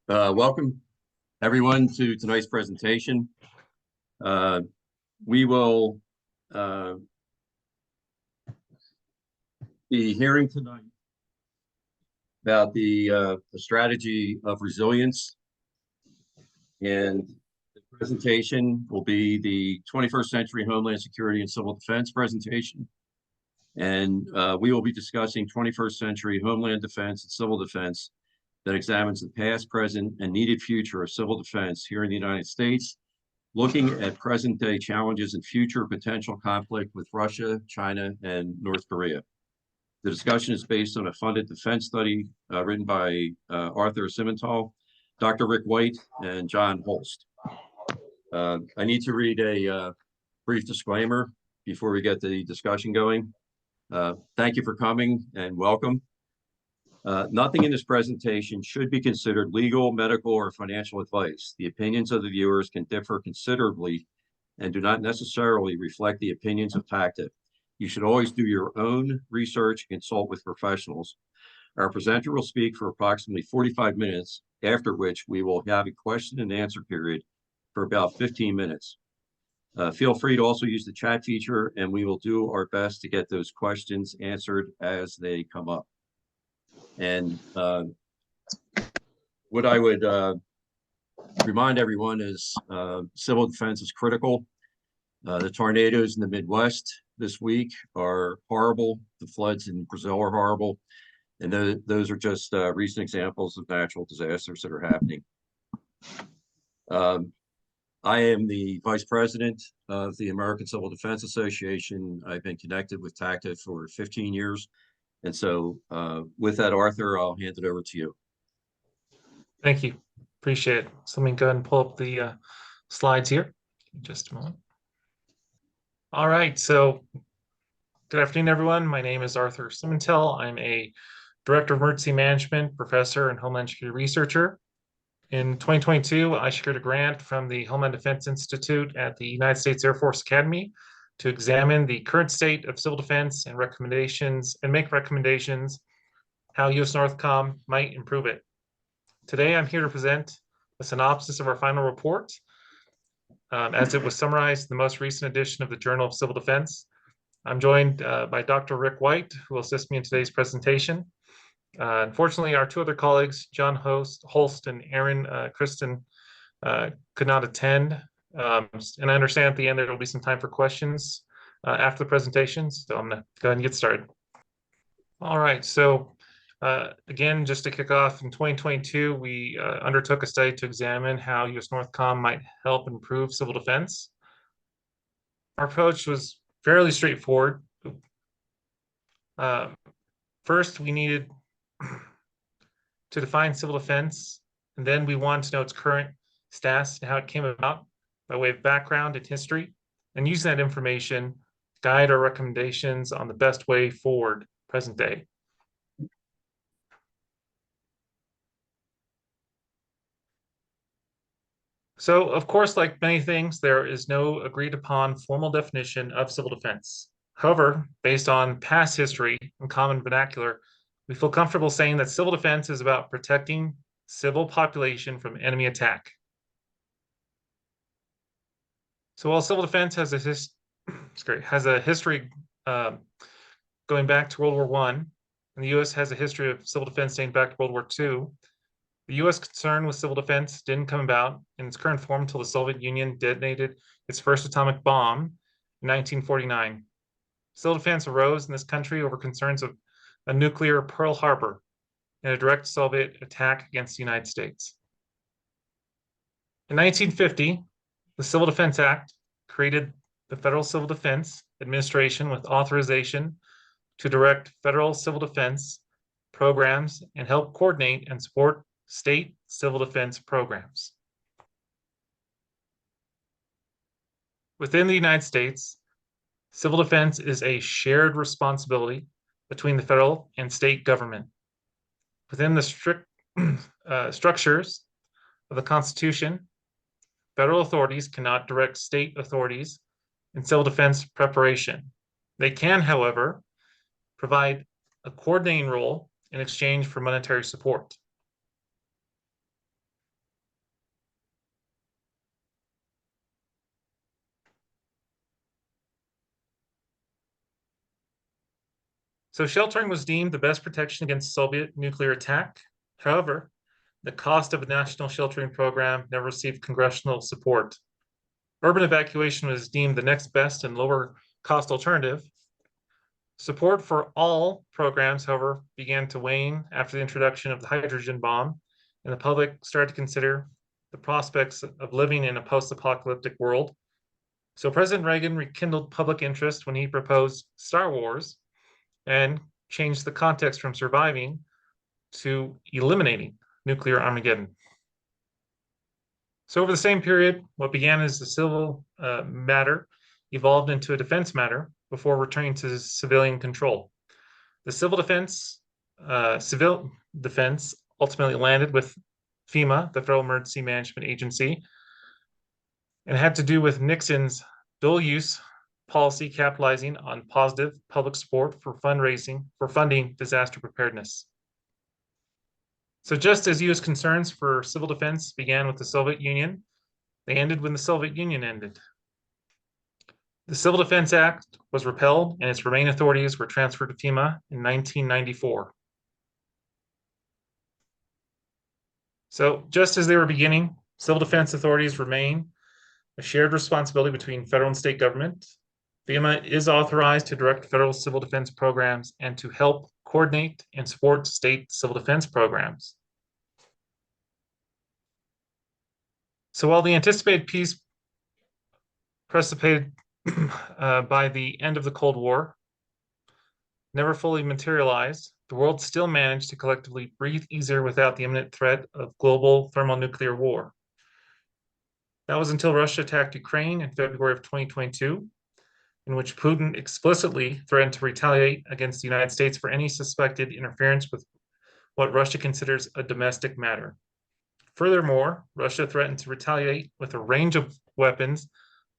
Welcome, everyone, to tonight's presentation. We will be hearing tonight about the strategy of resilience, and the presentation will be the 21st Century Homeland Security and Civil Defense presentation. And we will be discussing 21st century Homeland Defense and Civil Defense that examines the past, present, and needed future of civil defense here in the United States, looking at present-day challenges and future potential conflict with Russia, China, and North Korea. The discussion is based on a funded defense study written by Arthur Simental, Dr. Rick White, and John Holst. I need to read a brief disclaimer before we get the discussion going. Thank you for coming and welcome. Nothing in this presentation should be considered legal, medical, or financial advice. The opinions of the viewers can differ considerably and do not necessarily reflect the opinions of TACDA. You should always do your own research and consult with professionals. Our presenter will speak for approximately 45 minutes, after which we will have a question and answer period for about 15 minutes. Feel free to also use the chat feature, and we will do our best to get those questions answered as they come up. And what I would remind everyone is civil defense is critical. The tornadoes in the Midwest this week are horrible. The floods in Brazil are horrible. And those are just recent examples of natural disasters that are happening. I am the vice president of the American Civil Defense Association. I've been connected with TACDA for 15 years. And so with that, Arthur, I'll hand it over to you. Thank you. Appreciate it. So let me go ahead and pull up the slides here in just a moment. All right. So good afternoon, everyone. My name is Arthur Simental. I'm a Director of Emergency Management, Professor, and Homeland Security Researcher. In 2022, I secured a grant from the Homeland Defense Institute at the United States Air Force Academy to examine the current state of civil defense and make recommendations how U.S. NORTHCOM might improve it. Today, I'm here to present a synopsis of our final report as it was summarized in the most recent edition of the Journal of Civil Defense. I'm joined by Dr. Rick White, who will assist me in today's presentation. Unfortunately, our two other colleagues, John Holst and Aaron Kristen, could not attend. And I understand at the end there will be some time for questions after the presentation. So I'm going to go ahead and get started. All right. So again, just to kick off, in 2022, we undertook a study to examine how U.S. NORTHCOM might help improve civil defense. Our approach was fairly straightforward. First, we needed to define civil defense, and then we wanted to know its current status and how it came about by way of background and history, and use that information to guide our recommendations on the best way forward present day. So, of course, like many things, there is no agreed upon formal definition of civil defense. However, based on past history and common vernacular, we feel comfortable saying that civil defense is about protecting civil population from enemy attack. So while civil defense has a history going back to World War I, and the U.S. has a history of civil defense dating back to World War II, the U.S. concern with civil defense didn't come about in its current form until the Soviet Union detonated its first atomic bomb in 1949. Civil defense arose in this country over concerns of a nuclear Pearl Harbor and a direct Soviet attack against the United States. In 1950, the Civil Defense Act created the Federal Civil Defense Administration with authorization to direct federal civil defense programs and help coordinate and support state civil defense programs. Within the United States, civil defense is a shared responsibility between the federal and state government. Within the strict structures of the Constitution, federal authorities cannot direct state authorities in civil defense preparation. They can, however, provide a coordinating role in exchange for monetary support. So sheltering was deemed the best protection against Soviet nuclear attack. However, the cost of a national sheltering program never received congressional support. Urban evacuation was deemed the next best and lower cost alternative. Support for all programs, however, began to wane after the introduction of the hydrogen bomb, and the public started to consider the prospects of living in a post-apocalyptic world. So President Reagan rekindled public interest when he proposed Star Wars and changed the context from surviving to eliminating nuclear Armageddon. So over the same period, what began as a civil matter evolved into a defense matter before returning to civilian control. The civil defense ultimately landed with FEMA, the Federal Emergency Management Agency, and had to do with Nixon's dual use policy capitalizing on positive public support for funding disaster preparedness. So just as U.S. concerns for civil defense began with the Soviet Union, they ended when the Soviet Union ended. The Civil Defense Act was repealed and its remaining authorities were transferred to FEMA in 1994. So just as they were beginning, civil defense authorities remain a shared responsibility between federal and state government. FEMA is authorized to direct federal civil defense programs and to help coordinate and support state civil defense programs. So while the anticipated peace precipitated by the end of the Cold War never fully materialized, the world still managed to collectively breathe easier without the imminent threat of global thermonuclear war. That was until Russia attacked Ukraine in February of 2022, in which Putin explicitly threatened to retaliate against the United States for any suspected interference with what Russia considers a domestic matter. Furthermore, Russia threatened to retaliate with a range of weapons,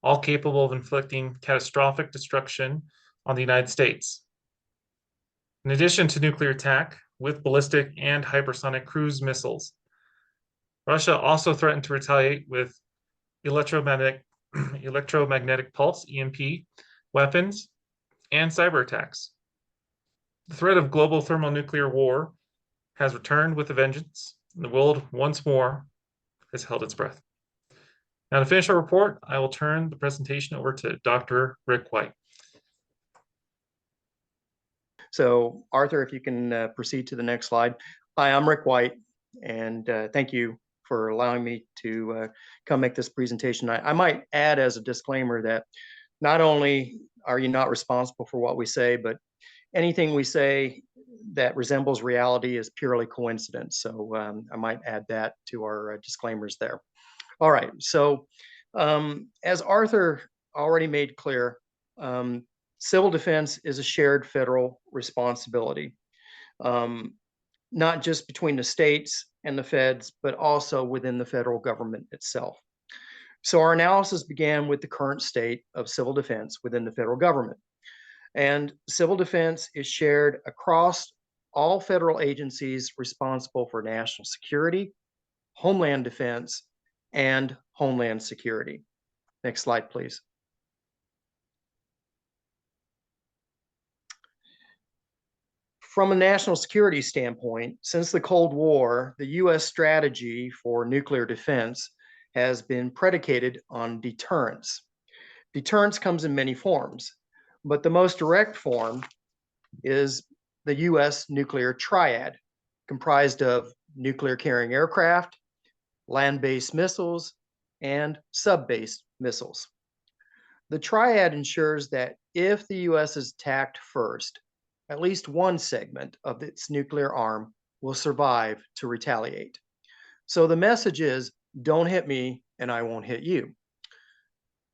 all capable of inflicting catastrophic destruction on the United States. In addition to nuclear attack with ballistic and hypersonic cruise missiles, Russia also threatened to retaliate with electromagnetic pulse, EMP, weapons, and cyber attacks. The threat of global thermonuclear war has returned with a vengeance, and the world once more has held its breath. Now, to finish our report, I will turn the presentation over to Dr. Rick White. So, Arthur, if you can proceed to the next slide. Hi, I'm Rick White, and thank you for allowing me to come make this presentation. I might add as a disclaimer that not only are you not responsible for what we say, but anything we say that resembles reality is purely coincidence. So I might add that to our disclaimers there. All right, so as Arthur already made clear, civil defense is a shared federal responsibility, not just between the states and the feds, but also within the federal government itself. So our analysis began with the current state of civil defense within the federal government. And civil defense is shared across all federal agencies responsible for national security, homeland defense, and homeland security. Next slide, please. From a national security standpoint, since the Cold War, the U.S. strategy for nuclear defense has been predicated on deterrence. Deterrence comes in many forms, but the most direct form is the U.S. nuclear triad, comprised of nuclear carrying aircraft, land-based missiles, and sub-based missiles. The triad ensures that if the U.S. is attacked first, at least one segment of its nuclear arm will survive to retaliate. So the message is, don't hit me and I won't hit you.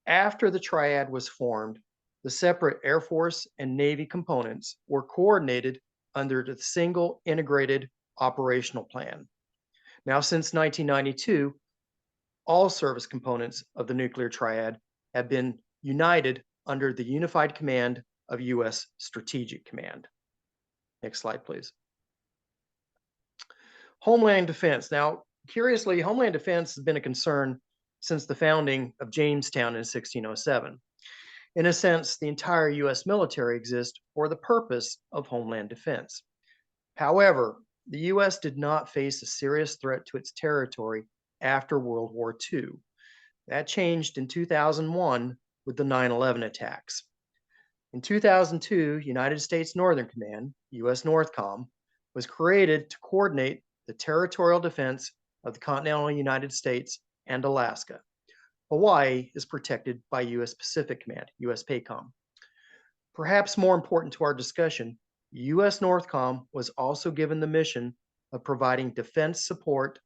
After the triad was formed, the separate Air Force and Navy components were coordinated under the single integrated operational plan. Now, since 1992, all service components of the nuclear triad have been united under the unified command of U.S. Strategic Command. Next slide, please. Homeland defense. Now, curiously, Homeland defense has been a concern since the founding of Jamestown in 1607. In a sense, the entire US military exists for the purpose of homeland defense. However, the US did not face a serious threat to its territory after World War II. That changed in 2001 with the 9/11 attacks. In 2002, United States Northern Command, US NORTHCOM, was created to coordinate the territorial defense of the continental United States and Alaska. Hawaii is protected by US Pacific Command, US PACOM. Perhaps more important to our discussion, US NORTHCOM was also given the mission of providing defense support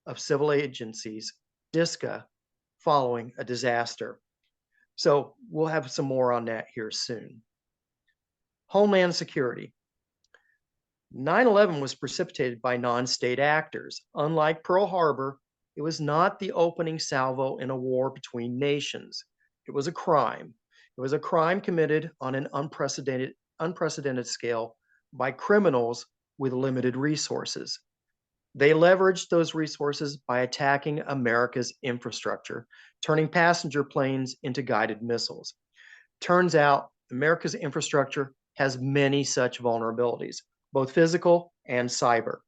of civil agencies, DISCA, following a disaster. So we'll have some more on that here soon. Homeland Security. 9/11 was precipitated by non-state actors. Unlike Pearl Harbor, it was not the opening salvo in a war between nations. It was a crime. It was a crime committed on an unprecedented scale by criminals with limited resources. They leveraged those resources by attacking America's infrastructure, turning passenger planes into guided missiles. Turns out America's infrastructure has many such vulnerabilities, both physical and cyber.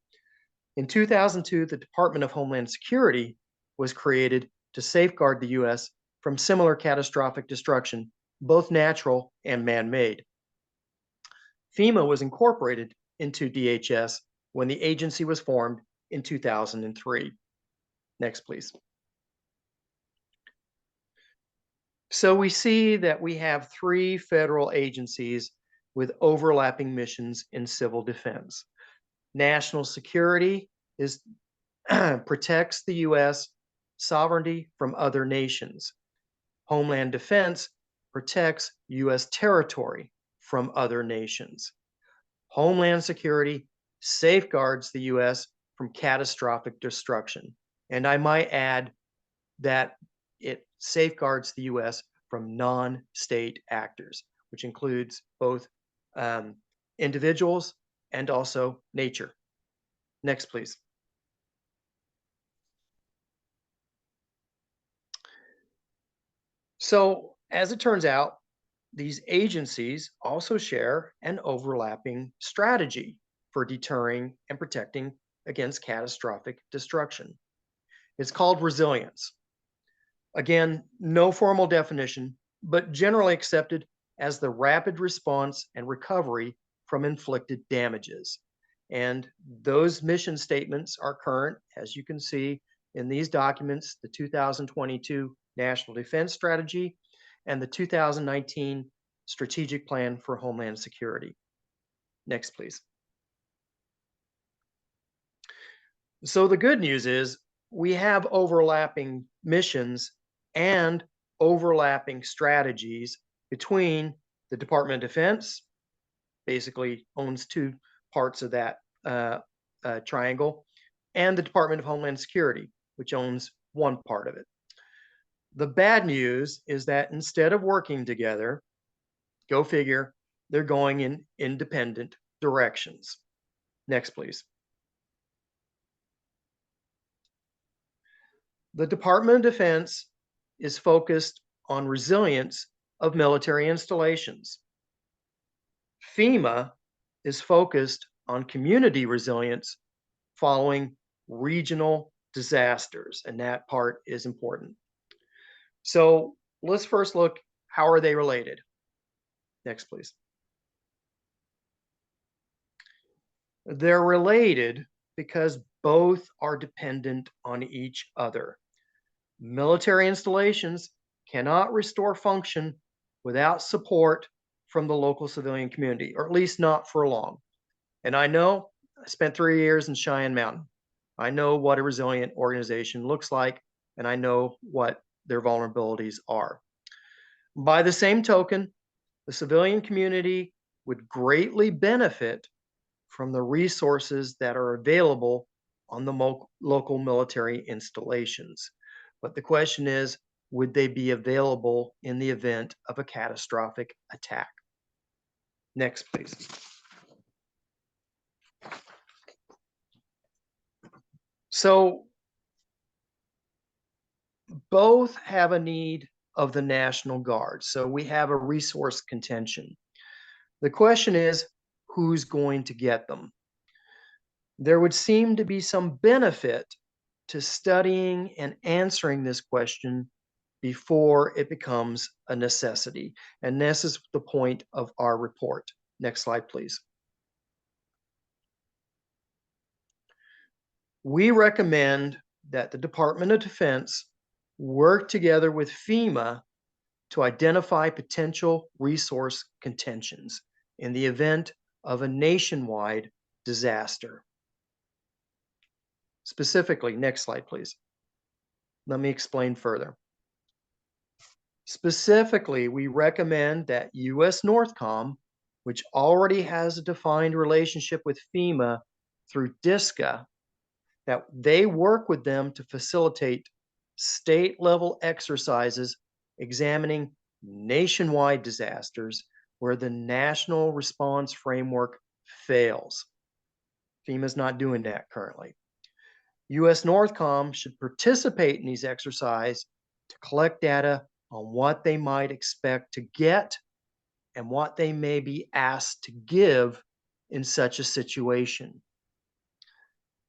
In 2002, the Department of Homeland Security was created to safeguard the US from similar catastrophic destruction, both natural and man-made. FEMA was incorporated into DHS when the agency was formed in 2003. Next, please. So we see that we have 3 federal agencies with overlapping missions in civil defense. National security protects the US sovereignty from other nations. Homeland defense protects US territory from other nations. Homeland security safeguards the US from catastrophic destruction. And I might add that it safeguards the US from non-state actors, which includes both individuals and also nature. Next, please. So, as it turns out, these agencies also share an overlapping strategy for deterring and protecting against catastrophic destruction. It's called resilience. Again, no formal definition, but generally accepted as the rapid response and recovery from inflicted damages. And those mission statements are current, as you can see in these documents, the 2022 National Defense Strategy and the 2019 Strategic Plan for Homeland Security. Next, please. So the good news is we have overlapping missions and overlapping strategies between the Department of Defense, basically owns 2 parts of that triangle, and the Department of Homeland Security, which owns 1 part of it. The bad news is that instead of working together, go figure, they're going in independent directions. Next, please. The Department of Defense is focused on resilience of military installations. FEMA is focused on community resilience following regional disasters, and that part is important. So let's first look, how are they related? Next, please. They're related because both are dependent on each other. Military installations cannot restore function without support from the local civilian community, or at least not for long. And I know, I spent 3 years in Cheyenne Mountain. I know what a resilient organization looks like, and I know what their vulnerabilities are. By the same token, the civilian community would greatly benefit from the resources that are available on the local military installations. But the question is, would they be available in the event of a catastrophic attack? Next, please. So both have a need of the National Guard. So we have a resource contention. The question is, who's going to get them? There would seem to be some benefit to studying and answering this question before it becomes a necessity. And this is the point of our report. Next slide, please. We recommend that the Department of Defense work together with FEMA to identify potential resource contentions in the event of a nationwide disaster. Specifically, next slide, please. Let me explain further. Specifically, we recommend that US NORTHCOM, which already has a defined relationship with FEMA through DSCA, that they work with them to facilitate state-level exercises examining nationwide disasters where the national response framework fails. FEMA's not doing that currently. US NORTHCOM should participate in these exercises to collect data on what they might expect to get and what they may be asked to give in such a situation.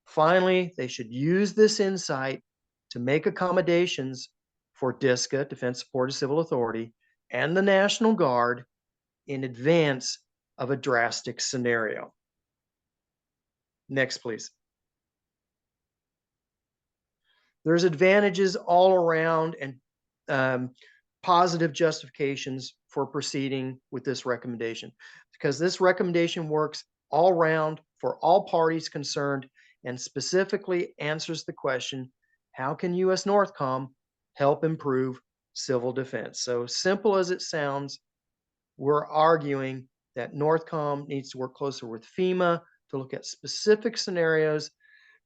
Finally, they should use this insight to make accommodations for DSCA, Defense Supported Civil Authority, and the National Guard in advance of a drastic scenario. Next, please. There's advantages all around and positive justifications for proceeding with this recommendation, because this recommendation works all around for all parties concerned and specifically answers the question, how can US NORTHCOM help improve civil defense? So simple as it sounds, we're arguing that NORTHCOM needs to work closer with FEMA to look at specific scenarios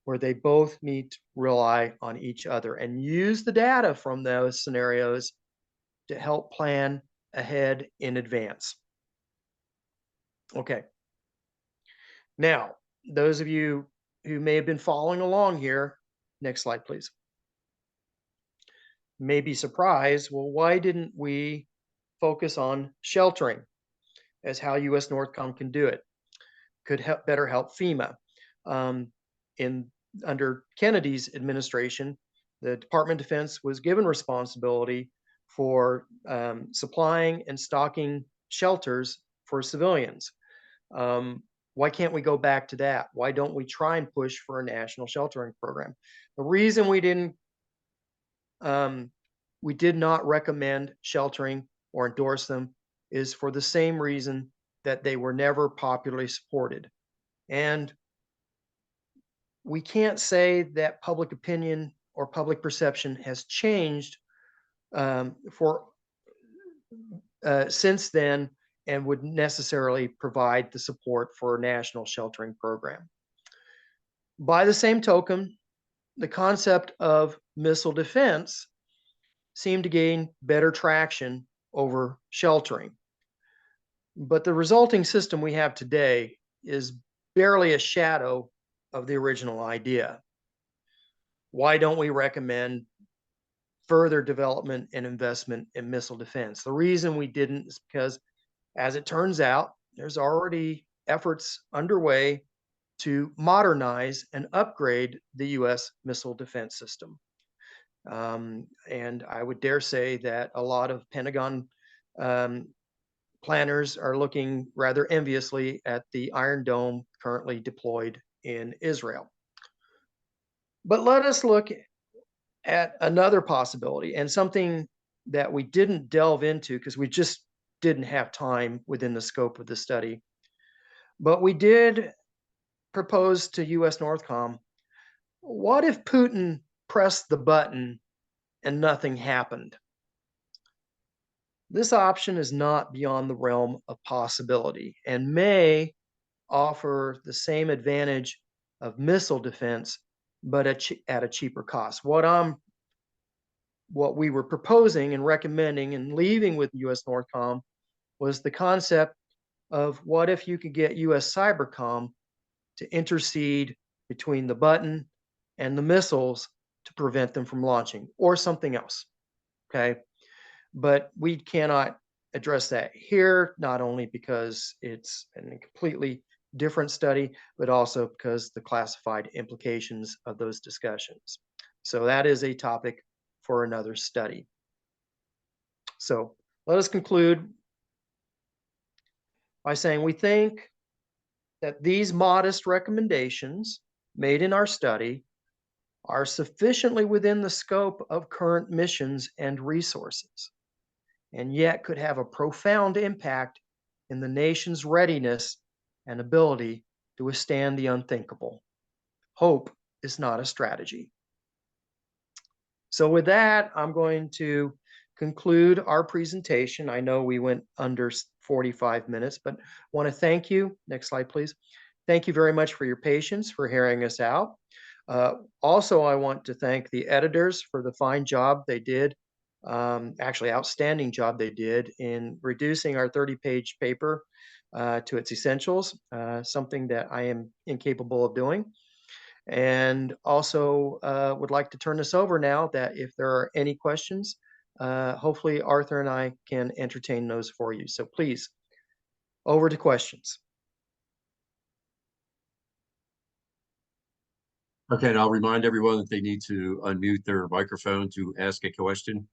where they both need to rely on each other and use the data from those scenarios to help plan ahead in advance. Okay. Now, those of you who may have been following along here, next slide, please, may be surprised, well, why didn't we focus on sheltering as how US NORTHCOM can do it? Could help better help FEMA. Under Kennedy's administration, the Department of Defense was given responsibility for supplying and stocking shelters for civilians. Why can't we go back to that? Why don't we try and push for a national sheltering program? The reason we did not recommend sheltering or endorse them is for the same reason that they were never popularly supported. And we can't say that public opinion or public perception has changed since then and would necessarily provide the support for a national sheltering program. By the same token, the concept of missile defense seemed to gain better traction over sheltering. But the resulting system we have today is barely a shadow of the original idea. Why don't we recommend further development and investment in missile defense? The reason we didn't is because, as it turns out, there's already efforts underway to modernize and upgrade the US missile defense system. And I would dare say that a lot of Pentagon planners are looking rather enviously at the Iron Dome currently deployed in Israel. But let us look at another possibility, and something that we didn't delve into because we just didn't have time within the scope of the study. But we did propose to US NORTHCOM, what if Putin pressed the button and nothing happened? This option is not beyond the realm of possibility and may offer the same advantage of missile defense, but at a cheaper cost. What we were proposing and recommending and leaving with US NORTHCOM was the concept of what if you could get US Cybercom to intercede between the button and the missiles to prevent them from launching, or something else. Okay. but we cannot address that here, not only because it's a completely different study, but also because the classified implications of those discussions. So that is a topic for another study. So let us conclude by saying we think that these modest recommendations made in our study are sufficiently within the scope of current missions and resources, and yet could have a profound impact in the nation's readiness and ability to withstand the unthinkable. Hope is not a strategy. So with that, I'm going to conclude our presentation. I know we went under 45 minutes, but want to thank you. Next slide, please. Thank you very much for your patience, for hearing us out. Also, I want to thank the editors for the fine job they did, actually outstanding job they did in reducing our 30-page paper to its essentials, something that I am incapable of doing. And also would like to turn this over now that if there are any questions, hopefully Arthur and I can entertain those for you. So please, over to questions. Okay, and I'll remind everyone that they need to unmute their microphone to ask a question.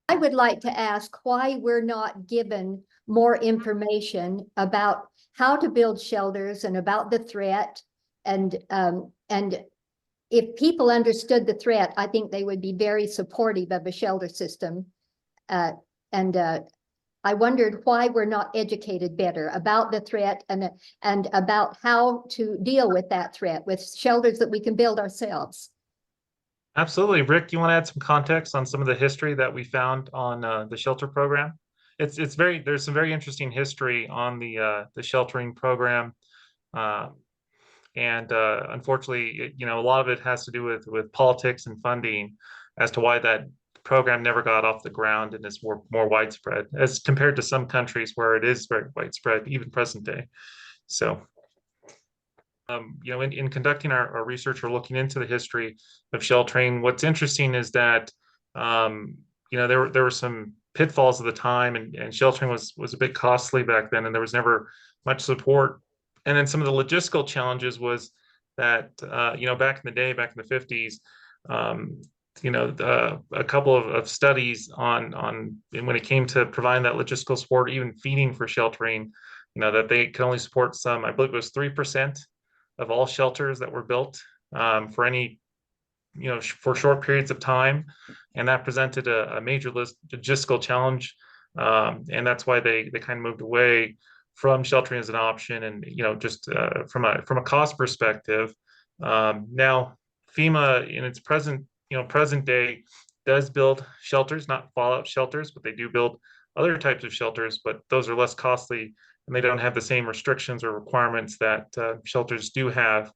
I would like to ask why we're not given more information about how to build shelters and about the threat. And if people understood the threat, I think they would be very supportive of a shelter system. I wondered why we're not educated better about the threat and about how to deal with that threat with shelters that we can build ourselves. Absolutely. Rick, you want to add some context on some of the history that we found on the shelter program? There's some very interesting history on the sheltering program. Unfortunately, a lot of it has to do with politics and funding as to why that program never got off the ground and is more widespread as compared to some countries where it is very widespread, even present day. So, in conducting our research or looking into the history of sheltering, what's interesting is that, there were some pitfalls of the time, and sheltering was a bit costly back then, and there was never much support. And then some of the logistical challenges was that, back in the day, back in the 50s, a couple of studies on when it came to providing that logistical support, even feeding for sheltering, that they could only support some, I believe it was 3% of all shelters that were built for any, for short periods of time. And that presented a major logistical challenge. And that's why they kind of moved away from sheltering as an option. And, just from a cost perspective, now FEMA in its present day does build shelters, not fallout shelters, but they do build other types of shelters, but those are less costly and they don't have the same restrictions or requirements that shelters do have.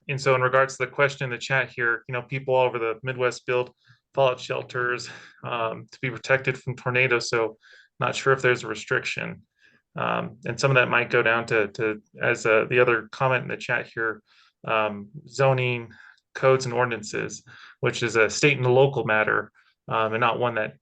And so in regards to the question in the chat here, people all over the Midwest build fallout shelters to be protected from tornadoes. So not sure if there's a restriction. And some of that might go down to as the other comment in the chat here, zoning, codes and ordinances, which is a state and a local matter, and not one that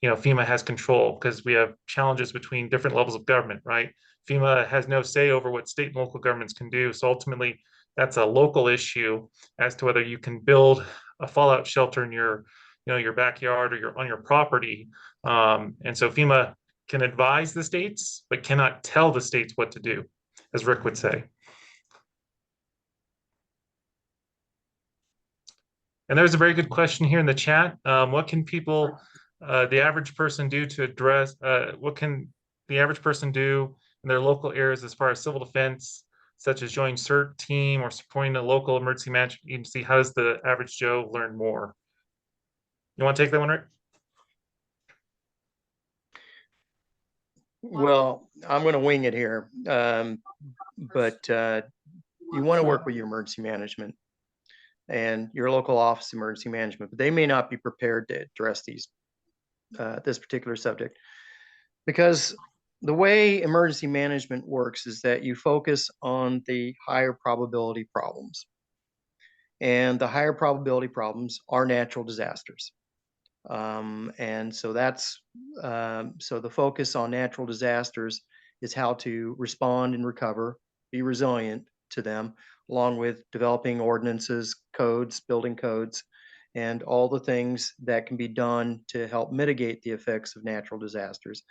FEMA has control, because we have challenges between different levels of government, right? FEMA has no say over what state and local governments can do. So ultimately, that's a local issue as to whether you can build a fallout shelter in your backyard or on your property. And so FEMA can advise the states, but cannot tell the states what to do, as Rick would say. And there's a very good question here in the chat. What can people, the average person do to address, what can the average person do in their local areas as far as civil defense, such as joining CERT team or supporting a local emergency management agency? How does the average Joe learn more? You want to take that one, Rick? Well, I'm going to wing it here, but you want to work with your emergency management and your local office of emergency management, but they may not be prepared to address this particular subject, because the way emergency management works is that you focus on the higher probability problems, and the higher probability problems are natural disasters. And so that's so the focus on natural disasters is how to respond and recover, be resilient to them, along with developing ordinances, codes, building codes, and all the things that can be done to help mitigate the effects of natural disasters.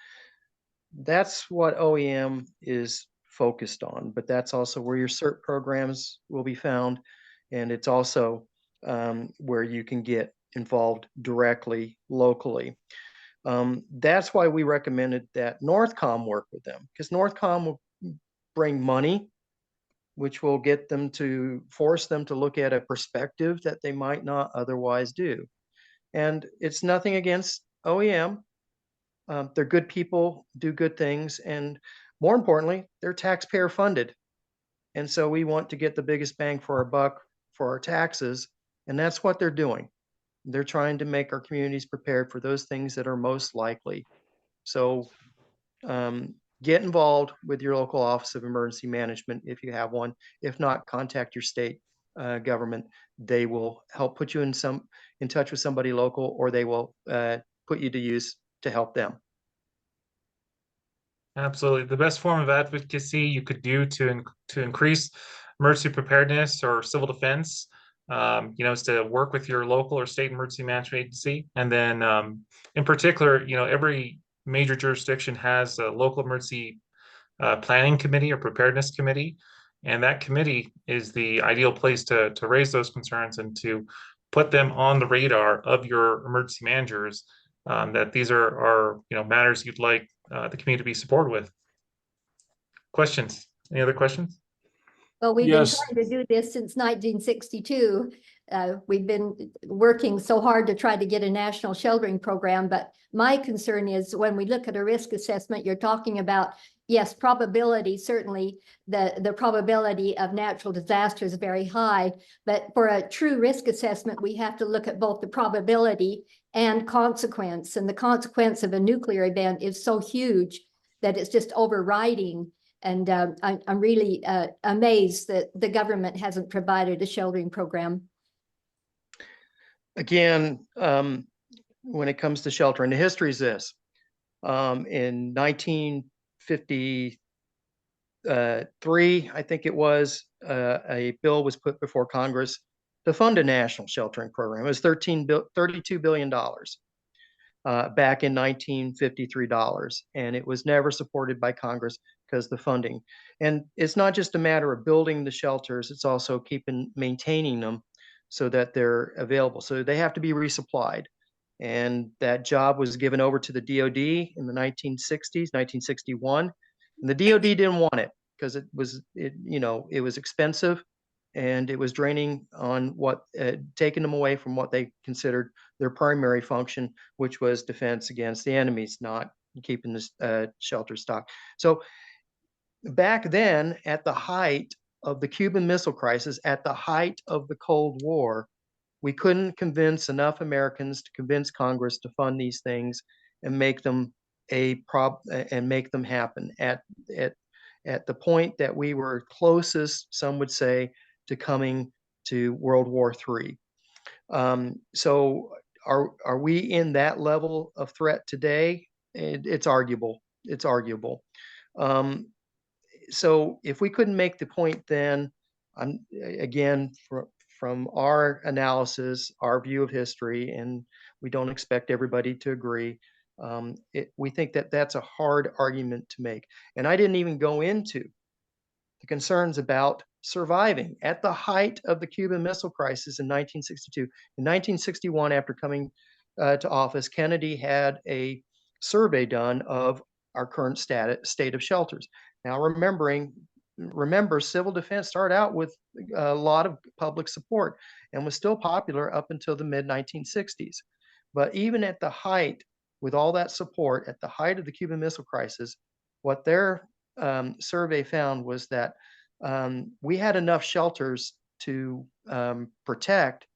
That's what OEM is focused on, but that's also where your CERT programs will be found. And it's also where you can get involved directly locally. That's why we recommended that Northcom work with them, because Northcom will bring money, which will get them to force them to look at a perspective that they might not otherwise do. And it's nothing against OEM. They're good people, do good things, and more importantly, they're taxpayer funded. And so we want to get the biggest bang for our buck for our taxes, and that's what they're doing. They're trying to make our communities prepared for those things that are most likely. So get involved with your local Office of Emergency Management if you have one. If not, contact your state government. They will help put you in touch with somebody local, or they will put you to use to help them. Absolutely. The best form of advocacy you could do to increase emergency preparedness or civil defense, is to work with your local or state emergency management agency. And then in particular, every major jurisdiction has a local emergency planning committee or preparedness committee. And that committee is the ideal place to raise those concerns and to put them on the radar of your emergency managers, that these are matters you'd like the community to be supported with. Questions? Any other questions? Well, we've Yes. been trying to do this since 1962. We've been working so hard to try to get a national sheltering program, but my concern is when we look at a risk assessment, you're talking about, yes, probability, certainly the probability of natural disasters is very high, but for a true risk assessment, we have to look at both the probability and consequence, and the consequence of a nuclear event is so huge that it's just overriding. And I'm really amazed that the government hasn't provided a sheltering program. Again, when it comes to sheltering, the history is this. In 1953, I think it was, a bill was put before Congress to fund a national sheltering program. It was $32 billion back in 1953 dollars, and it was never supported by Congress because the funding. And it's not just a matter of building the shelters, it's also maintaining them so that they're available. So they have to be resupplied. And that job was given over to the DOD in the 1960s, 1961. And the DOD didn't want it because it was expensive, and it was draining on taking them away from what they considered their primary function, which was defense against the enemies, not keeping the shelter stocked. So back then, at the height of the Cuban Missile Crisis, at the height of the Cold War, we couldn't convince enough Americans to convince Congress to fund these things and make them happen. At the point that we were closest, some would say, to coming to World War III. So are we in that level of threat today? It's arguable. It's arguable. So if we couldn't make the point then, again, from our analysis, our view of history, and we don't expect everybody to agree, we think that that's a hard argument to make. And I didn't even go into the concerns about surviving at the height of the Cuban Missile Crisis in 1962. In 1961, after coming to office, Kennedy had a survey done of our current state of shelters. Now, remember, civil defense started out with a lot of public support and was still popular up until the mid-1960s. But even at the height, with all that support, at the height of the Cuban Missile Crisis, what their survey found was that we had enough shelters to protect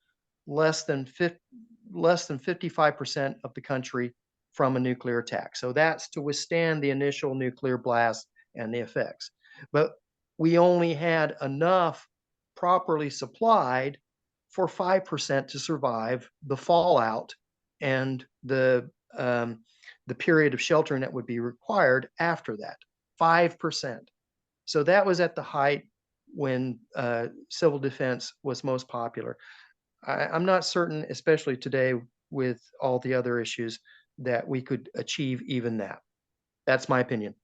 less than 55% of the country from a nuclear attack. So that's to withstand the initial nuclear blast and the effects. But we only had enough properly supplied for 5% to survive the fallout and the period of sheltering that would be required after that, 5%. So that was at the height when civil defense was most popular. I'm not certain, especially today with all the other issues, that we could achieve even that. That's my opinion.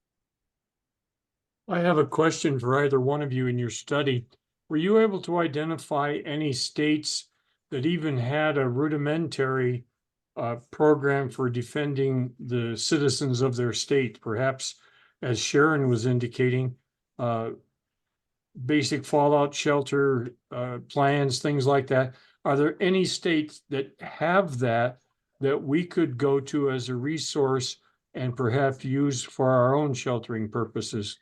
I have a question for either one of you in your study. Were you able to identify any states that even had a rudimentary program for defending the citizens of their state? Perhaps, as Sharon was indicating, basic fallout shelter plans, things like that. Are there any states that have that we could go to as a resource and perhaps use for our own sheltering purposes?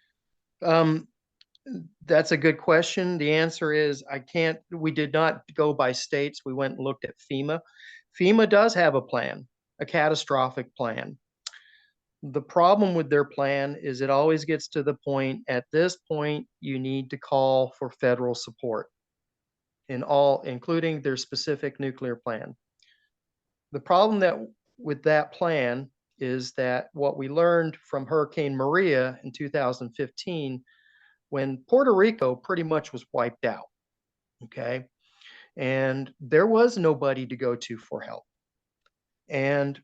That's a good question. The answer is we did not go by states. We went and looked at FEMA. FEMA does have a plan, a catastrophic plan. The problem with their plan is it always gets to the point, at this point, you need to call for federal support including their specific nuclear plan. The problem with that plan is that what we learned from Hurricane Maria in 2015, when Puerto Rico pretty much was wiped out, okay? And there was nobody to go to for help. And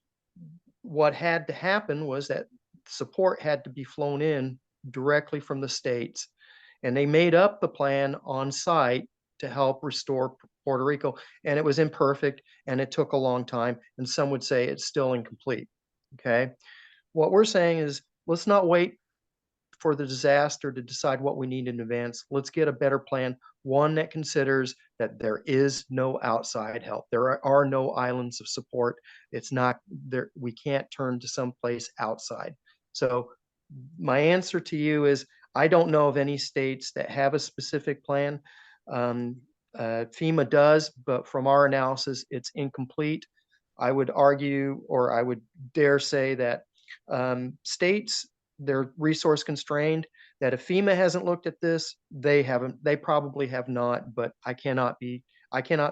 what had to happen was that support had to be flown in directly from the states. And they made up the plan on site to help restore Puerto Rico. And it was imperfect and it took a long time. And some would say it's still incomplete, okay? What we're saying is, let's not wait for the disaster to decide what we need in advance. Let's get a better plan, one that considers that there is no outside help. There are no islands of support. It's not there. We can't turn to someplace outside. So my answer to you is, I don't know of any states that have a specific plan. FEMA does, but from our analysis, it's incomplete. I would argue, or I would dare say that states, they're resource constrained, that if FEMA hasn't looked at this, they probably have not, but I cannot be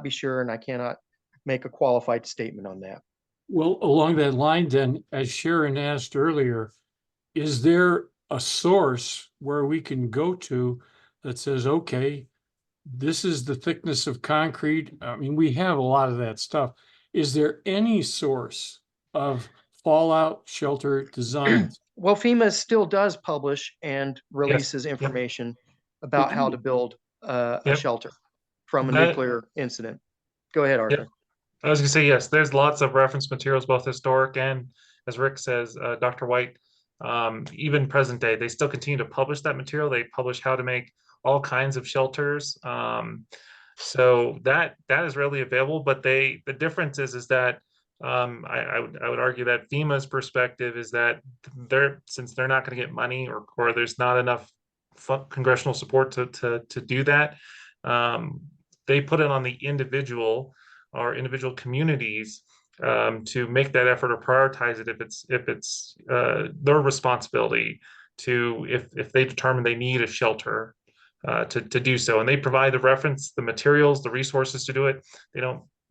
sure, and I cannot make a qualified statement on that. Well, along that line then, as Sharon asked earlier, is there a source where we can go to that says, okay, this is the thickness of concrete? I mean, we have a lot of that stuff. Is there any source of fallout shelter designs? Well, FEMA still does publish and releases information about how to build a shelter from a nuclear incident. Go ahead, Arthur. I was gonna say, yes, there's lots of reference materials, both historic and, as Rick says, Dr. White, even present day, they still continue to publish that material. They publish how to make all kinds of shelters. So that is readily available, but the difference is that I would argue that FEMA's perspective is that since they're not going to get money, or there's not enough congressional support to do that, they put it on the individual communities to make that effort or prioritize it if it's their responsibility to, if they determine they need a shelter to do so, and they provide the materials, the resources to do it.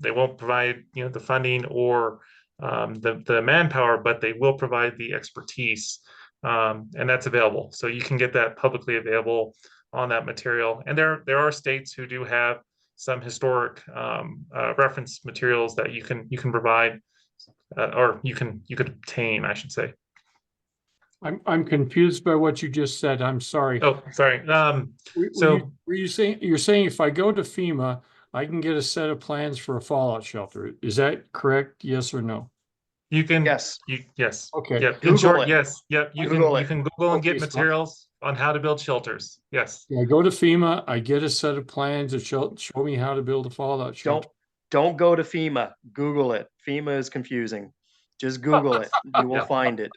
They won't provide the funding or the manpower, but they will provide the expertise, and that's available. So you can get that publicly available on that material. And there are states who do have some historic reference materials that you can provide, or you could obtain, I should say. I'm confused by what you just said. I'm sorry. Oh, sorry. Were you saying, you're saying if I go to FEMA, I can get a set of plans for a fallout shelter? Is that correct? Yes or no? You can. Yes. Yes. Okay. Yep. Google In short, it. yes. Yep. You can Google and get materials on how to build shelters. Yes. I go to FEMA, I get a set of plans that show me how to build a fallout shelter. Don't go to FEMA. Google it. FEMA is confusing. Just Google it. You will find it.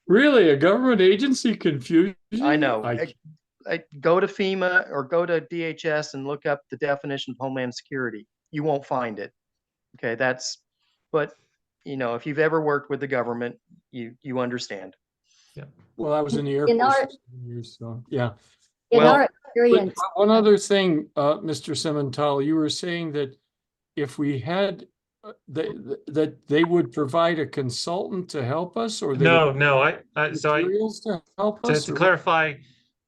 Really? A government agency confused you? I know. Go to FEMA or go to DHS and look up the definition of Homeland Security. You won't find it. Okay, but if you've ever worked with the government, you understand. Yeah. Well, I was in the Air In Force our- for 7 years, so yeah. In Well, our experience, One other thing, Mr. Simental, you were saying that if we had that they would provide a consultant to help us, or they No, would no, so materials to help us? to or what? clarify,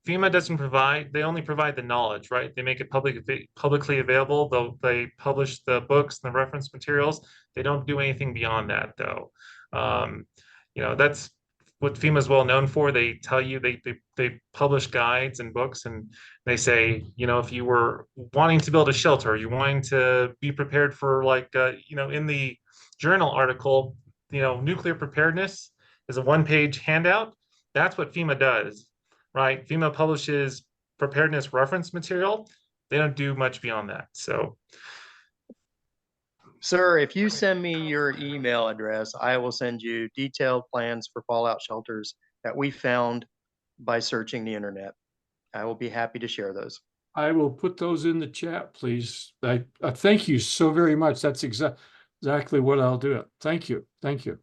FEMA doesn't provide, they only provide the knowledge, right? They make it publicly available. They publish the books and the reference materials. They don't do anything beyond that, though. You know, that's what FEMA is well known for. They tell you, they publish guides and books, and they say, you know, if you were wanting to build a shelter, you're wanting to be prepared for, like, you know, in the journal article, you know, nuclear preparedness is a one-page handout. That's what FEMA does, right? FEMA publishes preparedness reference material. They don't do much beyond that. So, Sir, if you send me your email address, I will send you detailed plans for fallout shelters that we found by searching the internet. I will be happy to share those. I will put those in the chat, please. I thank you so very much. That's exactly what I'll do. Thank you. Thank you.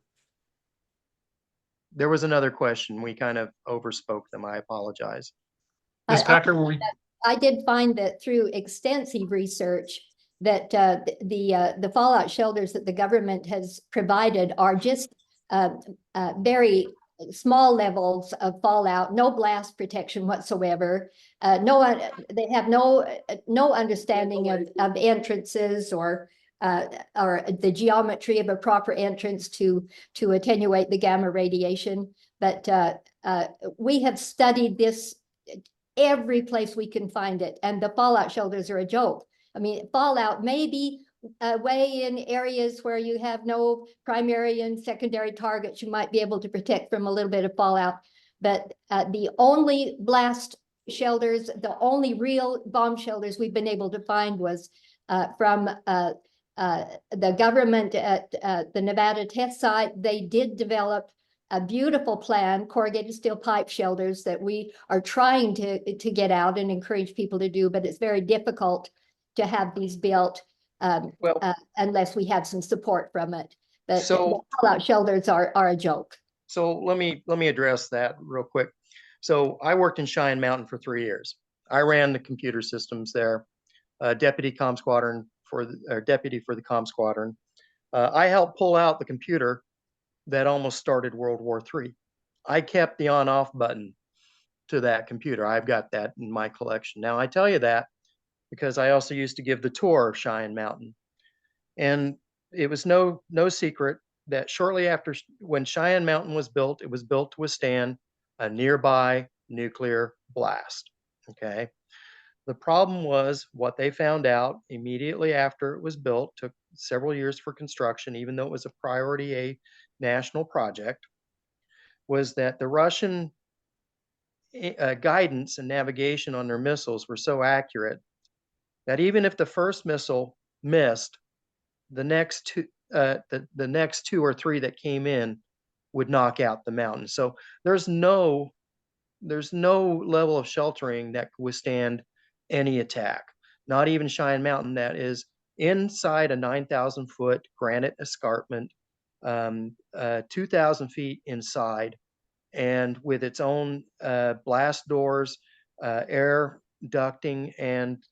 There was another question. We kind of overspoke them. I apologize. Ms. Packer, I did find that through extensive research that the fallout shelters that the government has provided are just very small levels of fallout, no blast protection whatsoever. They have no understanding of entrances or the geometry of a proper entrance to attenuate the gamma radiation. But we have studied this every place we can find it, and the fallout shelters are a joke. I mean, fallout may be way in areas where you have no primary and secondary targets, you might be able to protect from a little bit of fallout. But the only blast shelters, the only real bomb shelters we've been able to find was from the government at the Nevada test site. They did develop a beautiful plan, corrugated steel pipe shelters that we are trying to get out and encourage people to do, but it's very difficult to have these built unless we have some support from it. But So- the fallout shelters are a joke. So let me address that real quick. So I worked in Cheyenne Mountain for 3 years. I ran the computer systems there, deputy for the comm squadron. I helped pull out the computer that almost started World War III. I kept the on-off button to that computer. I've got that in my collection. Now I tell you that because I also used to give the tour of Cheyenne Mountain. And it was no secret that shortly after, when Cheyenne Mountain was built, it was built to withstand a nearby nuclear blast, okay? The problem was what they found out immediately after it was built, took several years for construction, even though it was a priority A national project, was that the Russian guidance and navigation on their missiles were so accurate that even if the first missile missed, the next two or three that came in would knock out the mountain. So there's no level of sheltering that could withstand any attack. Not even Cheyenne Mountain, that is inside a 9,000 foot granite escarpment, 2,000 feet inside, and with its own blast doors, air ducting, and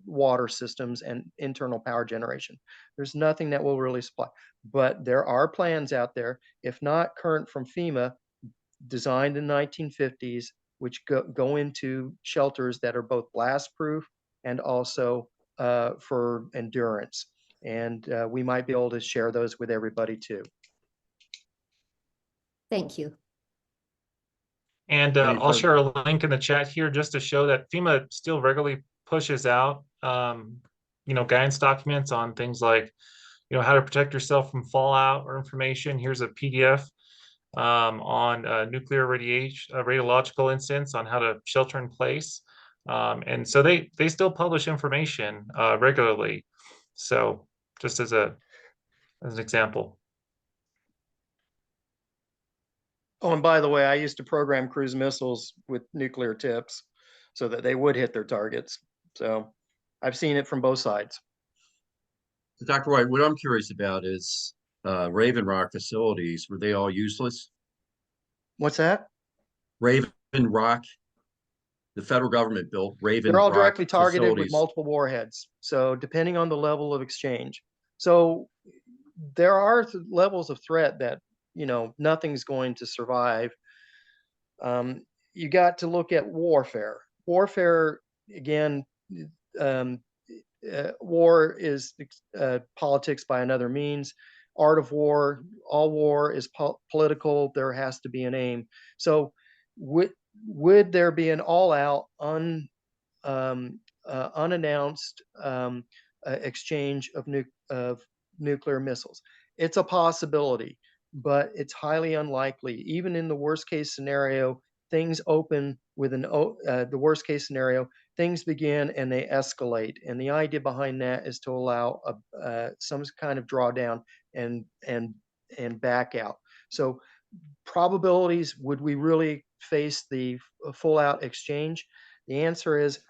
water systems and internal power generation. There's nothing that will really supply. But there are plans out there, if not current from FEMA, designed in the 1950s, which go into shelters that are both blast proof and also for endurance. And we might be able to share those with everybody too. Thank you. And I'll share a link in the chat here just to show that FEMA still regularly pushes out, you know, guidance documents on things like, you know, how to protect yourself from fallout or information. Here's a PDF on nuclear radiological incidents on how to shelter in place. And so they still publish information regularly. So just as an example. Oh, and by the way, I used to program cruise missiles with nuclear tips so that they would hit their targets. So I've seen it from both sides. Dr. White, what I'm curious about is Raven Rock facilities, were they all useless? What's that? Raven Rock, the federal government built Raven They're all Rock directly targeted with facilities. multiple warheads. So depending on the level of exchange. So there are levels of threat that, nothing's going to survive. You got to look at warfare. Warfare, again, um, war is politics by another means. Art of war, all war is political. There has to be an aim. So would there be an all-out, unannounced exchange of nuclear missiles? It's a possibility, but it's highly unlikely. Even in the worst case scenario, things open with the worst case scenario, things begin and they escalate. And the idea behind that is to allow some kind of drawdown and back out. So probabilities, would we really face the full out exchange? The answer is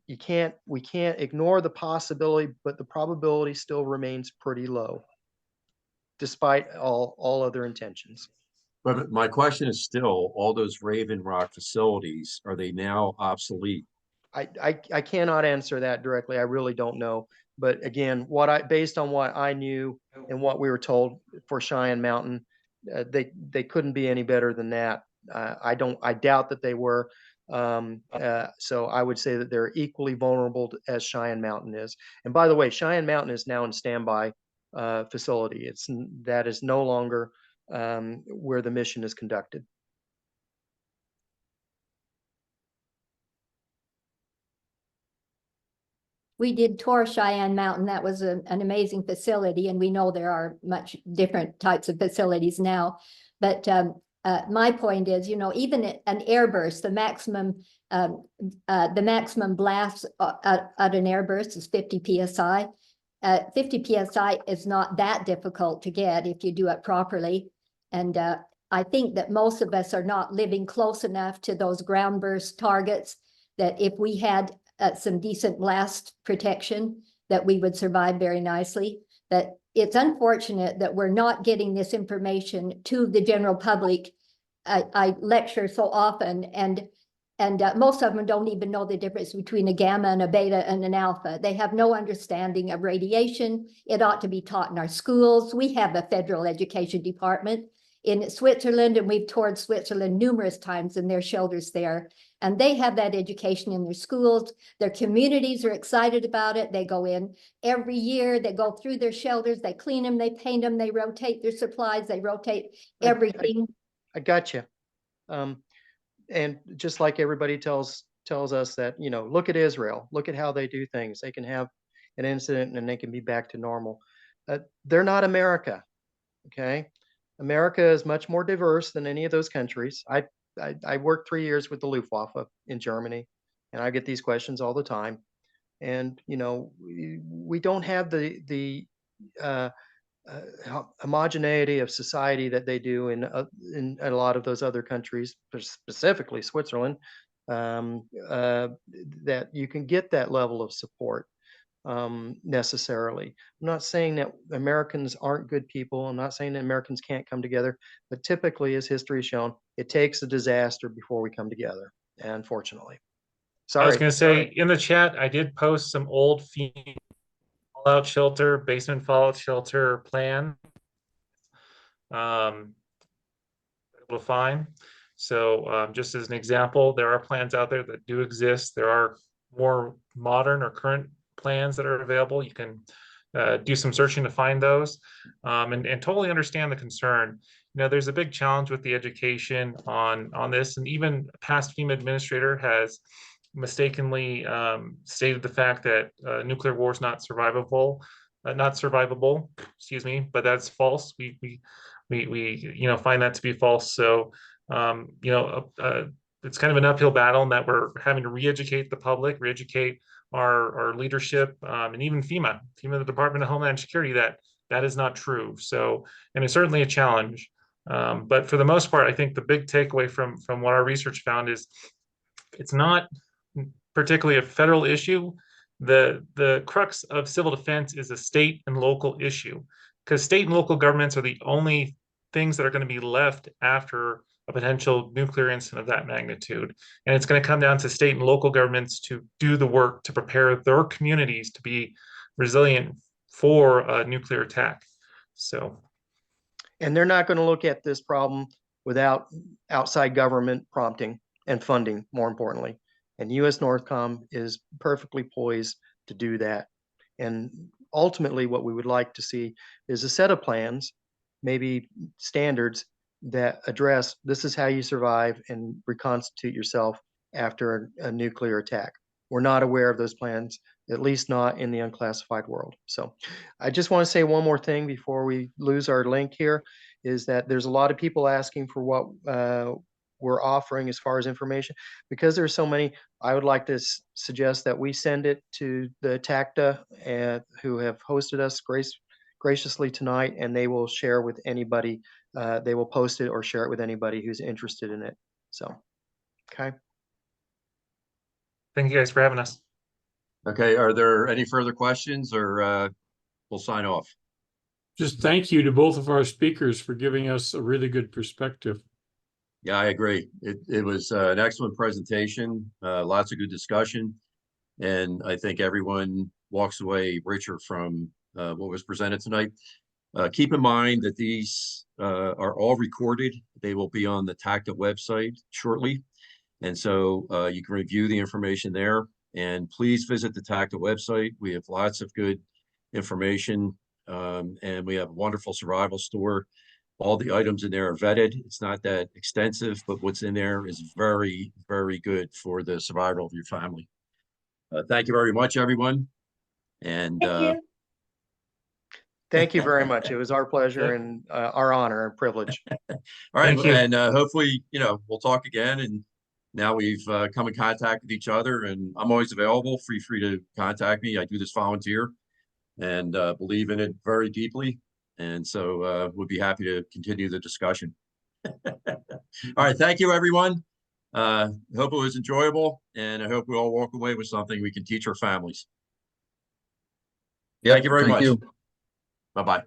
we can't ignore the possibility, but the probability still remains pretty low, despite all other intentions. But my question is still, all those Raven Rock facilities, are they now obsolete? I cannot answer that directly. I really don't know. But again, based on what I knew and what we were told for Cheyenne Mountain, they couldn't be any better than that. I doubt that they were. So I would say that they're equally vulnerable as Cheyenne Mountain is. And by the way, Cheyenne Mountain is now in standby facility. That is no longer where the mission is conducted. We did tour Cheyenne Mountain. That was an amazing facility, and we know there are much different types of facilities now. But my point is, even an airburst, the maximum blast at an airburst is 50 psi. 50 psi is not that difficult to get if you do it properly. And I think that most of us are not living close enough to those ground burst targets that if we had some decent blast protection, that we would survive very nicely. But it's unfortunate that we're not getting this information to the general public. I lecture so often, and most of them don't even know the difference between a gamma and a beta and an alpha. They have no understanding of radiation. It ought to be taught in our schools. We have a federal education department in Switzerland, and we've toured Switzerland numerous times in their shelters there. And they have that education in their schools. Their communities are excited about it. They go in every year. They go through their shelters. They clean them. They paint them. They rotate their supplies. They rotate everything. I got you. And just like everybody tells us that, look at Israel. Look at how they do things. They can have an incident and they can be back to normal. They're not America. Okay. America is much more diverse than any of those countries. I worked 3 years with the Luftwaffe in Germany, and I get these questions all the time. And we don't have the homogeneity of society that they do in a lot of those other countries, specifically Switzerland, that you can get that level of support necessarily. I'm not saying that Americans aren't good people. I'm not saying that Americans can't come together, but typically, as history has shown, it takes a disaster before we come together, unfortunately. Sorry. I was going to say in the chat, I did post some old fallout shelter, basement fallout shelter plan. Able to find. So just as an example, there are plans out there that do exist. There are more modern or current plans that are available. You can do some searching to find those, and totally understand the concern. There's a big challenge with the education on this, and even a past FEMA administrator has mistakenly stated the fact that nuclear war is not survivable, excuse me, but that's false. We find that to be false. So it's kind of an uphill battle in that we're having to re-educate the public, re-educate our leadership, and even FEMA, the Department of Homeland Security, that is not true. So, and it's certainly a challenge. But for the most part, I think the big takeaway from what our research found is it's not particularly a federal issue. The crux of civil defense is a state and local issue, because state and local governments are the only things that are going to be left after a potential nuclear incident of that magnitude. And it's going to come down to state and local governments to do the work to prepare their communities to be resilient for a nuclear attack. So, And they're not going to look at this problem without outside government prompting and funding, more importantly. And US Northcom is perfectly poised to do that. And ultimately, what we would like to see is a set of plans, maybe standards that address this is how you survive and reconstitute yourself after a nuclear attack. We're not aware of those plans, at least not in the unclassified world. So I just want to say one more thing before we lose our link here, is that there's a lot of people asking for what we're offering as far as information. Because there's so many, I would like to suggest that we send it to the TACDA who have hosted us graciously tonight, and they will share with anybody. They will post it or share it with anybody who's interested in it. So, okay. thank you guys for having us. Okay, are there any further questions, or we'll sign off? Just thank you to both of our speakers for giving us a really good perspective. Yeah, I agree. It was an excellent presentation, lots of good discussion. And I think everyone walks away richer from what was presented tonight. Keep in mind that these are all recorded. They will be on the TACDA website shortly. And so you can review the information there. And please visit the TACDA website. We have lots of good information, and we have a wonderful survival store. All the items in there are vetted. It's not that extensive, but what's in there is very, very good for the survival of your family. Thank you very much, everyone. And Thank you very much. It was our pleasure Yeah. and our honor and privilege. all right, Thank you. and hopefully, we'll talk again. And now we've come in contact with each other, and I'm always available. Feel free to contact me. I do this volunteer and believe in it very deeply. And so we'd be happy to continue the discussion. All right, thank you, everyone. Hope it was enjoyable, and I hope we all walk away with something we can teach our families. Thank you very much. Bye-bye.